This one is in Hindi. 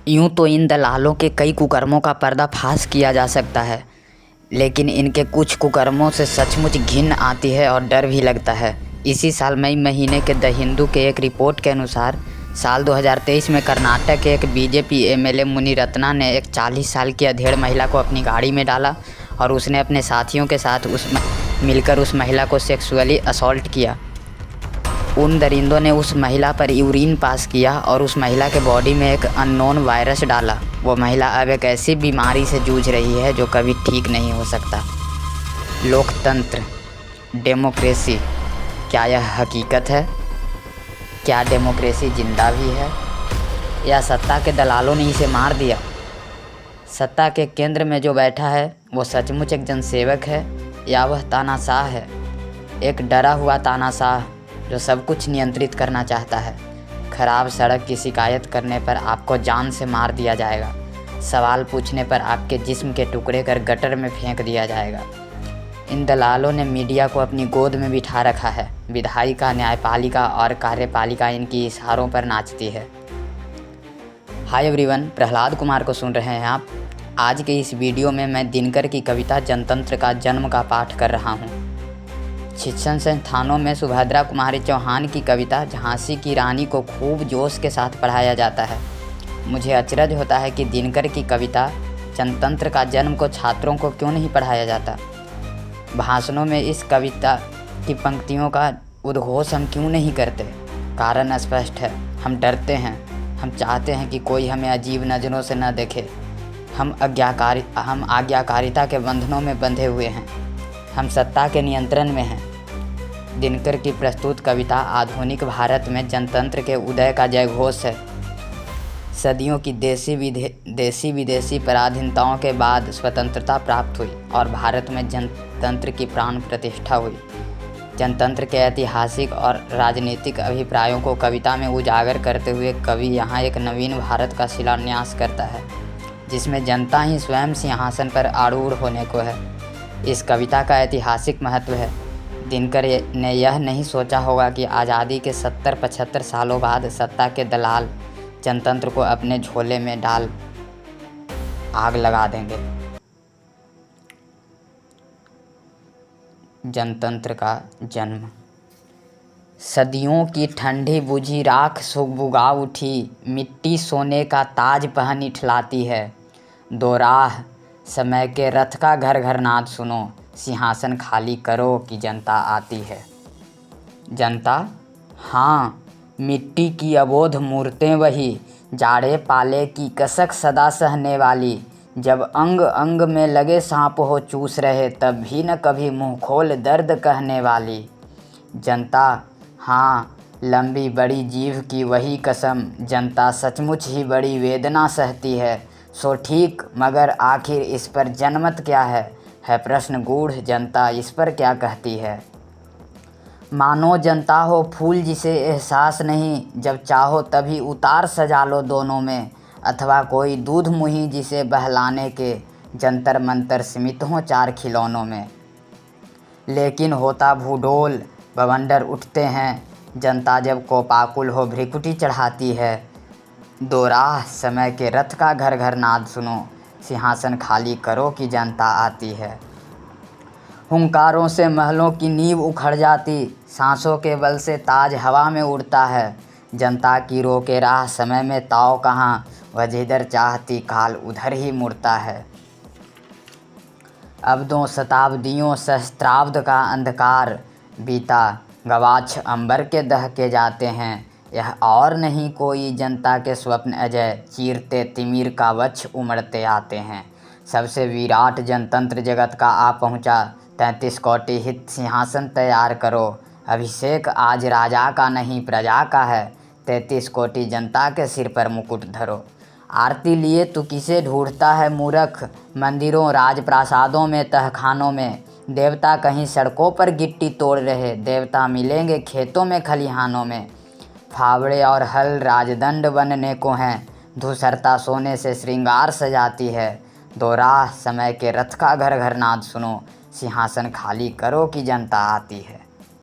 यूँ तो इन दलालों के कई कुकर्मों का पर्दाफाश किया जा सकता है, लेकिन इनके कुछ कुकर्मों से सचमुच घिन आती है और डर भी लगता है। इसी साल मई महीने के द हिंदू के एक रिपोर्ट के अनुसार साल 2023 में कर्नाटक के एक बीजेपी एमएलए मुनिरत्ना ने एक 40 साल की अधेड़ महिला को अपनी गाड़ी में डाला और उसने अपने साथियों के साथ मिलकर उस महिला को सेक्सुअली असॉल्ट किया। उन दरिंदों ने उस महिला पर यूरिन पास किया और उस महिला के बॉडी में एक अननोन वायरस डाला। वो महिला अब एक ऐसी बीमारी से जूझ रही है जो कभी ठीक नहीं हो सकता। लोकतंत्र, डेमोक्रेसी, क्या यह हकीकत है? क्या डेमोक्रेसी जिंदा भी है या सत्ता के दलालों ने इसे मार दिया? सत्ता के केंद्र में जो बैठा है वो सचमुच एक जनसेवक है या वह तानाशाह है, एक डरा हुआ तानाशाह जो सब कुछ नियंत्रित करना चाहता है। खराब सड़क की शिकायत करने पर आपको जान से मार दिया जाएगा। सवाल पूछने पर आपके जिस्म के टुकड़े कर गटर में फेंक दिया जाएगा। इन दलालों ने मीडिया को अपनी गोद में बिठा रखा है। विधायिका, न्यायपालिका और कार्यपालिका इनकी इशारों पर नाचती है। हाय एवरीवन, प्रहलाद कुमार को सुन रहे हैं आप। आज के इस वीडियो में मैं दिनकर की कविता जनतंत्र का जन्म का पाठ कर रहा हूँ। शिक्षण संस्थानों में सुभद्रा कुमारी चौहान की कविता झांसी की रानी को खूब जोश के साथ पढ़ाया जाता है। मुझे अचरज होता है कि दिनकर की कविता जनतंत्र का जन्म को छात्रों को क्यों नहीं पढ़ाया जाता। भाषणों में इस कविता की पंक्तियों का उद्घोष हम क्यों नहीं करते? कारण स्पष्ट है, हम डरते हैं। हम चाहते हैं कि कोई हमें अजीब नज़रों से न देखे। हम आज्ञाकारिता के बंधनों में बंधे हुए हैं। हम सत्ता के नियंत्रण में हैं। दिनकर की प्रस्तुत कविता आधुनिक भारत में जनतंत्र के उदय का जयघोष है। सदियों की देसी विदेशी पराधीनताओं के बाद स्वतंत्रता प्राप्त हुई और भारत में जनतंत्र की प्राण प्रतिष्ठा हुई। जनतंत्र के ऐतिहासिक और राजनीतिक अभिप्रायों को कविता में उजागर करते हुए कवि यहाँ एक नवीन भारत का शिलान्यास करता है, जिसमें जनता ही स्वयं सिंहासन पर आरूढ़ होने को है। इस कविता का ऐतिहासिक महत्व है। दिनकर ने यह नहीं सोचा होगा कि आज़ादी के 70-75 सालों बाद सत्ता के दलाल जनतंत्र को अपने झोले में डाल आग लगा देंगे। जनतंत्र का जन्म। सदियों की ठंडी बुझी राख सुगबुगा उठी, मिट्टी सोने का ताज पहन इठलाती है। दो राह समय के रथ का घर घर नाद सुनो, सिंहासन खाली करो कि जनता आती है। जनता, हाँ, मिट्टी की अबोध मूर्तें वही, जाड़े पाले की कसक सदा सहने वाली। जब अंग अंग में लगे सांप हो चूस रहे, तब भी न कभी मुँह खोल दर्द कहने वाली। जनता, हाँ, लंबी बड़ी जीभ की वही कसम, जनता सचमुच ही बड़ी वेदना सहती है। सो ठीक, मगर आखिर इस पर जनमत क्या है प्रश्न गूढ़, जनता इस पर क्या कहती है। मानो जनता हो फूल जिसे एहसास नहीं, जब चाहो तभी उतार सजा लो दोनों में। अथवा कोई दूध मुही जिसे बहलाने के जंतर मंतर सीमित हों 4 खिलौनों में। लेकिन होता भूडोल, बवंडर उठते हैं, जनता जब कोपाकुल हो भ्रिकुटी चढ़ाती है। दो राह समय के रथ का घर घर नाद सुनो, सिंहासन खाली करो कि जनता आती है। हुंकारों से महलों की नींव उखड़ जाती, सांसों के बल से ताज हवा में उड़ता है। जनता की रोके राह समय में ताव कहाँ, वह जिधर चाहती काल उधर ही मुड़ता है। अब 2 शताब्दियों सहस्त्राब्द का अंधकार बीता, गवाक्ष अंबर के दहके जाते हैं। यह और नहीं कोई जनता के स्वप्न अजय, चीरते तिमिर का वक्ष उमड़ते आते हैं। सबसे विराट जनतंत्र जगत का आ पहुँचा, 33 कोटि हित सिंहासन तैयार करो। अभिषेक आज राजा का नहीं प्रजा का है, 33 कोटि जनता के सिर पर मुकुट धरो। आरती लिए तू किसे ढूंढता है मूर्ख, मंदिरों राजप्रासादों में तहखानों में। देवता कहीं सड़कों पर गिट्टी तोड़ रहे, देवता मिलेंगे खेतों में खलिहानों में। फावड़े और हल राजदंड बनने को हैं, धूसरता सोने से श्रृंगार सजाती है। दो राह समय के रथ का घर घर नाद सुनो, सिंहासन खाली करो कि जनता आती है।